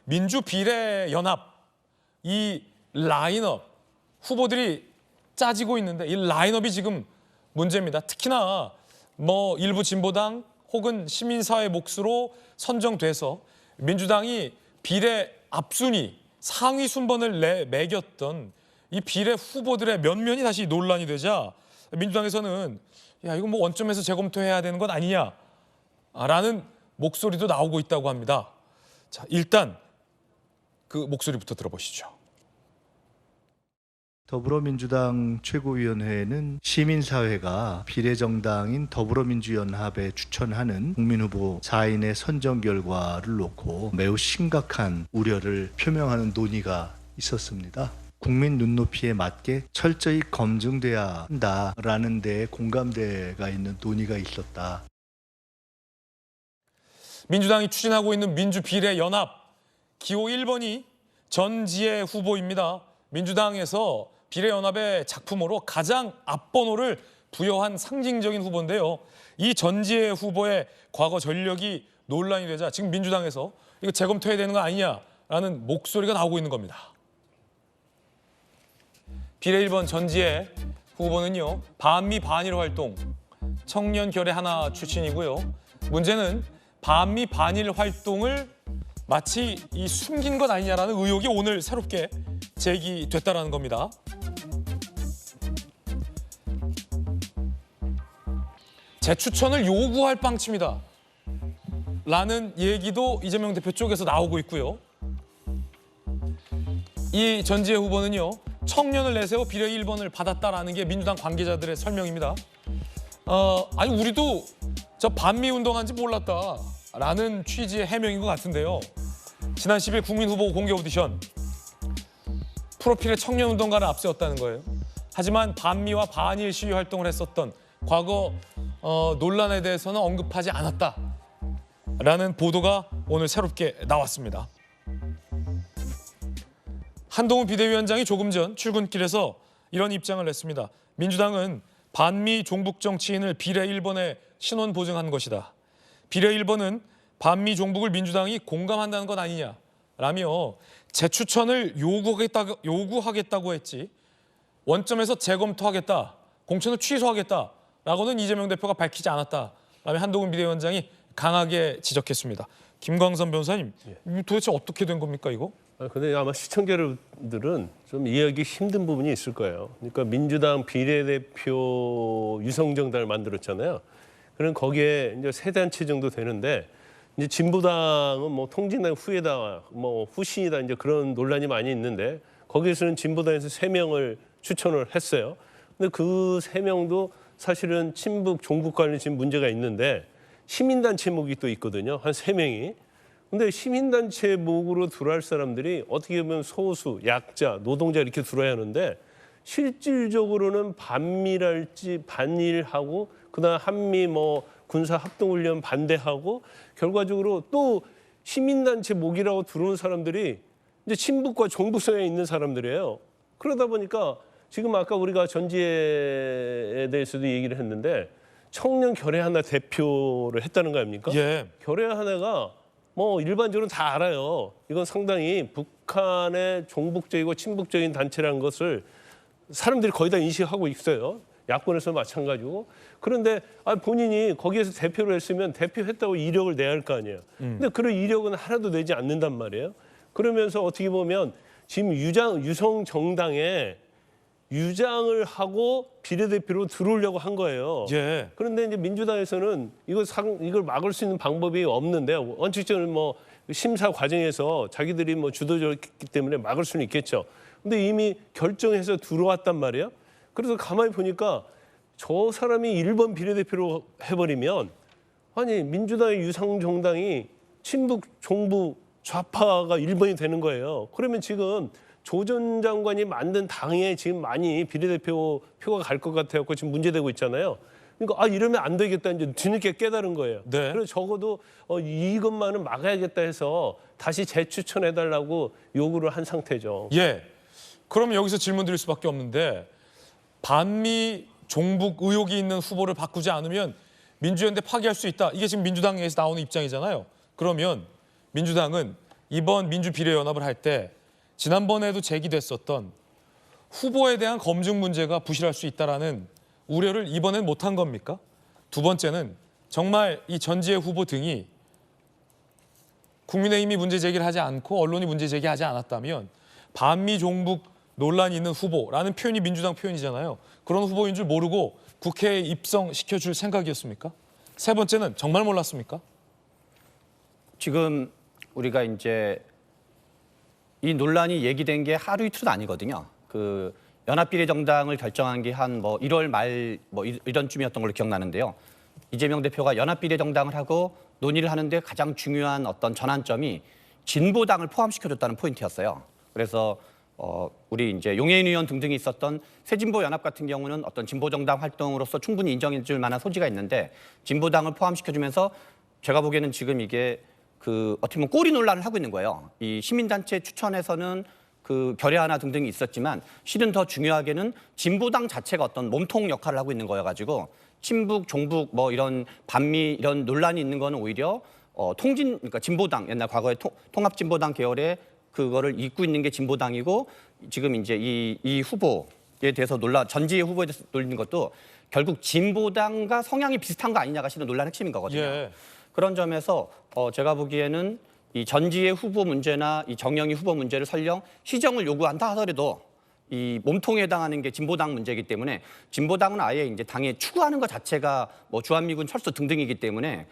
민주비례연합 이 라인업 후보들이 짜지고 있는데 이 라인업이 지금 문제입니다. 특히나 뭐 일부 진보당 혹은 시민사회 몫으로 선정돼서 민주당이 비례 앞순위 상위 순번을 매겼던 이 비례 후보들의 면면이 다시 논란이 되자 민주당에서는 야 이거 뭐 원점에서 재검토해야 되는 것 아니냐라는 목소리도 나오고 있다고 합니다. 자, 일단 그 목소리부터 들어보시죠. 더불어민주당 최고위원회는 시민사회가 비례정당인 더불어민주연합에 추천하는 국민후보 4인의 선정 결과를 놓고 매우 심각한 우려를 표명하는 논의가 있었습니다. 국민 눈높이에 맞게 철저히 검증돼야 한다라는 데에 공감대가 있는 논의가 있었다. 민주당이 추진하고 있는 민주비례연합 기호 1번이 전지혜 후보입니다. 민주당에서 비례연합의 작품으로 가장 앞번호를 부여한 상징적인 후보인데요. 이 전지혜 후보의 과거 전력이 논란이 되자 지금 민주당에서 이거 재검토해야 되는 거 아니냐라는 목소리가 나오고 있는 겁니다. 비례 1번 전지혜 후보는요. 반미 반일 활동, 청년 결의 하나 출신이고요. 문제는 반미 반일 활동을 마치 이 숨긴 것 아니냐라는 의혹이 오늘 새롭게 제기됐다는 겁니다. 재추천을 요구할 방침이다 라는 얘기도 이재명 대표 쪽에서 나오고 있고요. 이 전지혜 후보는요. 청년을 내세워 비례 1번을 받았다라는 게 민주당 관계자들의 설명입니다. 아니 우리도 저 반미 운동한지 몰랐다라는 취지의 해명인 것 같은데요. 지난 10일 국민후보 공개 오디션 프로필에 청년운동가를 앞세웠다는 거예요. 하지만 반미와 반일 시위 활동을 했었던 과거 논란에 대해서는 언급하지 않았다라는 보도가 오늘 새롭게 나왔습니다. 한동훈 비대위원장이 조금 전 출근길에서 이런 입장을 냈습니다. 민주당은 반미 종북 정치인을 비례 1번에 신원 보증한 것이다. 비례 1번은 반미 종북을 민주당이 공감한다는 것 아니냐라며 재추천을 요구하겠다고 했지 원점에서 재검토하겠다, 공천을 취소하겠다라고는 이재명 대표가 밝히지 않았다라며 한동훈 비대위원장이 강하게 지적했습니다. 김광선 변호사님, 도대체 어떻게 된 겁니까 이거? 근데 아마 시청자들은 좀 이해하기 힘든 부분이 있을 거예요. 그러니까 민주당 비례대표 유성정당을 만들었잖아요. 그럼 거기에 이제 세 단체 정도 되는데 이제 진보당은 뭐 통진당 후에다 뭐 후신이다 이제 그런 논란이 많이 있는데 거기에서는 진보당에서 3명을 추천을 했어요. 근데 그 3명도 사실은 친북 종북 관련 지금 문제가 있는데 시민단체 목이 또 있거든요. 한 3명이. 근데 시민단체 목으로 들어갈 사람들이 어떻게 보면 소수, 약자, 노동자 이렇게 들어야 하는데 실질적으로는 반미랄지 반일하고 그다음 한미 뭐 군사 합동훈련 반대하고 결과적으로 또 시민단체 목이라고 들어오는 사람들이 이제 친북과 종북 성향에 있는 사람들이에요. 그러다 보니까 지금 아까 우리가 전지혜에 대해서도 얘기를 했는데 청년 결의 하나 대표를 했다는 거 아닙니까? 예. 결의 하나가 뭐 일반적으로 다 알아요. 이건 상당히 북한의 종북적이고 친북적인 단체라는 것을 사람들이 거의 다 인식하고 있어요. 야권에서 마찬가지고. 그런데 본인이 거기에서 대표를 했으면 대표했다고 이력을 내야 할 거 아니에요. 근데 그런 이력은 하나도 내지 않는단 말이에요. 그러면서 어떻게 보면 지금 유성 정당에 유장을 하고 비례대표로 들어오려고 한 거예요. 예. 그런데 이제 민주당에서는 이걸 막을 수 있는 방법이 없는데 원칙적으로 뭐 심사 과정에서 자기들이 뭐 주도적이기 때문에 막을 수는 있겠죠. 근데 이미 결정해서 들어왔단 말이에요. 그래서 가만히 보니까 저 사람이 1번 비례대표로 해버리면 아니 민주당의 유상정당이 친북, 종북, 좌파가 1번이 되는 거예요. 그러면 지금 조 전 장관이 만든 당에 지금 많이 비례대표 표가 갈 것 같아서 지금 문제되고 있잖아요. 그러니까 이러면 안 되겠다 이제 뒤늦게 깨달은 거예요. 네. 그래서 적어도 이것만은 막아야겠다 해서 다시 재추천해달라고 요구를 한 상태죠. 예. 그럼 여기서 질문 드릴 수밖에 없는데 반미 종북 의혹이 있는 후보를 바꾸지 않으면 민주연대 파기할 수 있다. 이게 지금 민주당에서 나오는 입장이잖아요. 그러면 민주당은 이번 민주비례연합을 할 때 지난번에도 제기됐었던 후보에 대한 검증 문제가 부실할 수 있다라는 우려를 이번엔 못한 겁니까? 두 번째는 정말 이 전지혜 후보 등이 국민의힘이 문제 제기를 하지 않고 언론이 문제 제기하지 않았다면 반미 종북 논란이 있는 후보라는 표현이 민주당 표현이잖아요. 그런 후보인 줄 모르고 국회에 입성시켜 줄 생각이었습니까? 세 번째는 정말 몰랐습니까? 지금 우리가 이제 이 논란이 얘기된 게 하루 이틀은 아니거든요. 그 연합비례정당을 결정한 게 한 뭐 1월 말 뭐 이런 쯤이었던 걸로 기억나는데요. 이재명 대표가 연합비례정당을 하고 논의를 하는데 가장 중요한 어떤 전환점이 진보당을 포함시켜줬다는 포인트였어요. 그래서 우리 이제 용해인 의원 등등이 있었던 새진보 연합 같은 경우는 어떤 진보정당 활동으로서 충분히 인정해줄 만한 소지가 있는데 진보당을 포함시켜주면서 제가 보기에는 지금 이게 그 어떻게 보면 꼬리 논란을 하고 있는 거예요. 이 시민단체 추천에서는 그 결의하나 등등이 있었지만 실은 더 중요하게는 진보당 자체가 어떤 몸통 역할을 하고 있는 거여가지고 친북, 종북 뭐 이런 반미 이런 논란이 있는 거는 오히려 그러니까 진보당 옛날 과거에 통합진보당 계열의 그거를 잇고 있는 게 진보당이고 지금 이제 이 후보에 대해서 전지혜 후보에 대해서 놀리는 것도 결국 진보당과 성향이 비슷한 거 아니냐가 실은 논란 핵심인 거거든요. 예. 그런 점에서 제가 보기에는 이 전지혜 후보 문제나 이 정영희 후보 문제를 설령 시정을 요구한다 하더라도 이 몸통에 해당하는 게 진보당 문제이기 때문에 진보당은 아예 이제 당에 추구하는 것 자체가 뭐 주한미군 철수 등등이기 때문에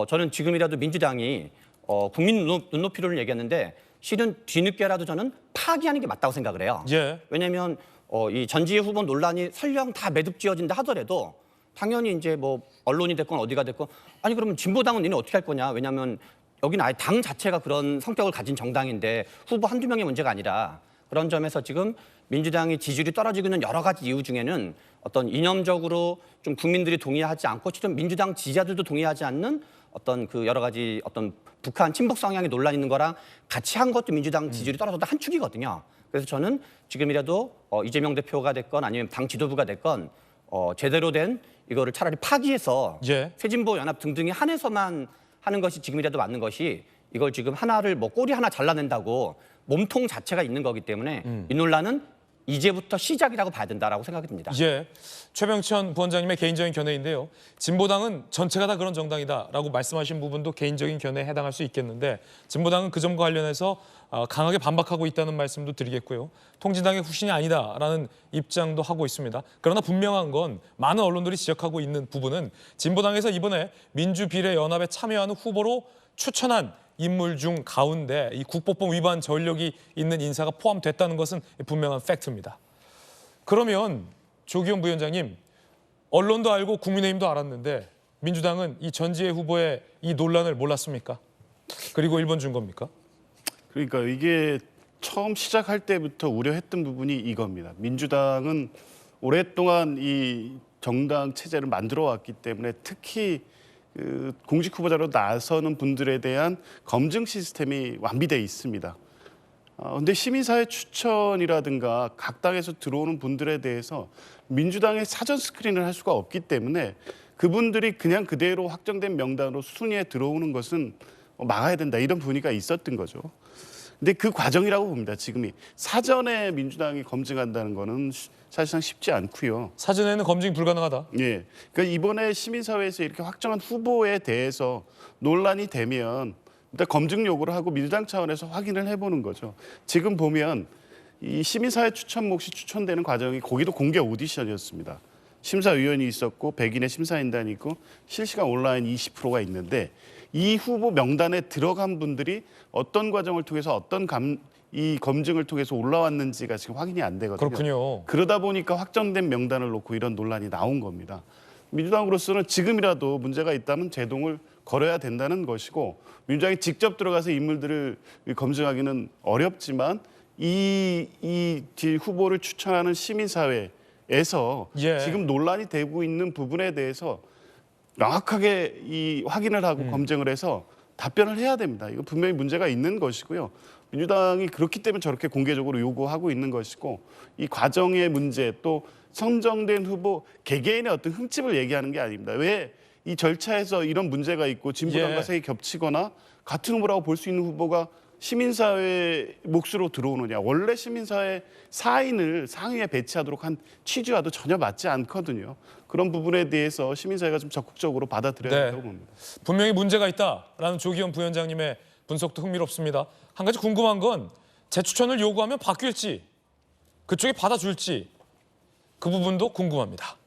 저는 지금이라도 민주당이 국민 눈높이론을 얘기했는데 실은 뒤늦게라도 저는 파기하는 게 맞다고 생각을 해요. 예. 왜냐하면 이 전지혜 후보 논란이 설령 다 매듭지어진다 하더라도 당연히 이제 뭐 언론이 됐건 어디가 됐건 아니 그러면 진보당은 니네 어떻게 할 거냐? 왜냐하면 여기는 아예 당 자체가 그런 성격을 가진 정당인데 후보 한두 명의 문제가 아니라 그런 점에서 지금 민주당이 지지율이 떨어지고 있는 여러 가지 이유 중에는 어떤 이념적으로 좀 국민들이 동의하지 않고 실은 민주당 지지자들도 동의하지 않는 어떤 그 여러 가지 어떤 북한 친북 성향의 논란이 있는 거랑 같이 한 것도 민주당 지지율이 떨어졌다 한 축이거든요. 그래서 저는 지금이라도 이재명 대표가 됐건 아니면 당 지도부가 됐건 제대로 된 이거를 차라리 파기해서 예. 새진보 연합 등등이 한해서만 하는 것이 지금이라도 맞는 것이 이걸 지금 하나를 뭐 꼬리 하나 잘라낸다고 몸통 자체가 있는 거기 때문에 이 논란은 이제부터 시작이라고 봐야 된다라고 생각이 듭니다. 예. 최병천 부원장님의 개인적인 견해인데요. 진보당은 전체가 다 그런 정당이다라고 말씀하신 부분도 개인적인 견해에 해당할 수 있겠는데 진보당은 그 점과 관련해서 강하게 반박하고 있다는 말씀도 드리겠고요. 통진당의 후신이 아니다라는 입장도 하고 있습니다. 그러나 분명한 건 많은 언론들이 지적하고 있는 부분은 진보당에서 이번에 민주비례연합에 참여하는 후보로 추천한 인물 중 가운데 이 국보법 위반 전력이 있는 인사가 포함됐다는 것은 분명한 팩트입니다. 그러면 조기현 부위원장님, 언론도 알고 국민의힘도 알았는데 민주당은 이 전지혜 후보의 이 논란을 몰랐습니까? 그리고 일본 준 겁니까? 그러니까 이게 처음 시작할 때부터 우려했던 부분이 이겁니다. 민주당은 오랫동안 이 정당 체제를 만들어 왔기 때문에 특히 그 공직 후보자로 나서는 분들에 대한 검증 시스템이 완비되어 있습니다. 그런데 시민사회 추천이라든가 각 당에서 들어오는 분들에 대해서 민주당의 사전 스크린을 할 수가 없기 때문에 그분들이 그냥 그대로 확정된 명단으로 순위에 들어오는 것은 막아야 된다 이런 분위기가 있었던 거죠. 근데 그 과정이라고 봅니다. 지금이 사전에 민주당이 검증한다는 거는 사실상 쉽지 않고요. 사전에는 검증이 불가능하다. 예. 그러니까 이번에 시민사회에서 이렇게 확정한 후보에 대해서 논란이 되면 일단 검증 요구를 하고 민주당 차원에서 확인을 해보는 거죠. 지금 보면 이 시민사회 추천 몫이 추천되는 과정이 거기도 공개 오디션이었습니다. 심사위원이 있었고 100인의 심사인단이 있고 실시간 온라인 20%가 있는데 이 후보 명단에 들어간 분들이 어떤 과정을 통해서 어떤 이 검증을 통해서 올라왔는지가 지금 확인이 안 되거든요. 그렇군요. 그러다 보니까 확정된 명단을 놓고 이런 논란이 나온 겁니다. 민주당으로서는 지금이라도 문제가 있다면 제동을 걸어야 된다는 것이고 민주당이 직접 들어가서 인물들을 검증하기는 어렵지만 이 후보를 추천하는 시민사회에서 예. 지금 논란이 되고 있는 부분에 대해서 명확하게 이 확인을 하고 검증을 해서 답변을 해야 됩니다. 이거 분명히 문제가 있는 것이고요. 민주당이 그렇기 때문에 저렇게 공개적으로 요구하고 있는 것이고 이 과정의 문제 또 선정된 후보 개개인의 어떤 흠집을 얘기하는 게 아닙니다. 왜 이 절차에서 이런 문제가 있고 진보당과 예. 색이 겹치거나 같은 후보라고 볼 수 있는 후보가 시민사회 몫으로 들어오느냐. 원래 시민사회 사인을 상위에 배치하도록 한 취지와도 전혀 맞지 않거든요. 그런 부분에 대해서 시민사회가 좀 적극적으로 받아들여야 네. 된다고 봅니다. 분명히 문제가 있다라는 조기현 부위원장님의 분석도 흥미롭습니다. 한 가지 궁금한 건 재추천을 요구하면 바뀔지 그쪽이 받아줄지 그 부분도 궁금합니다.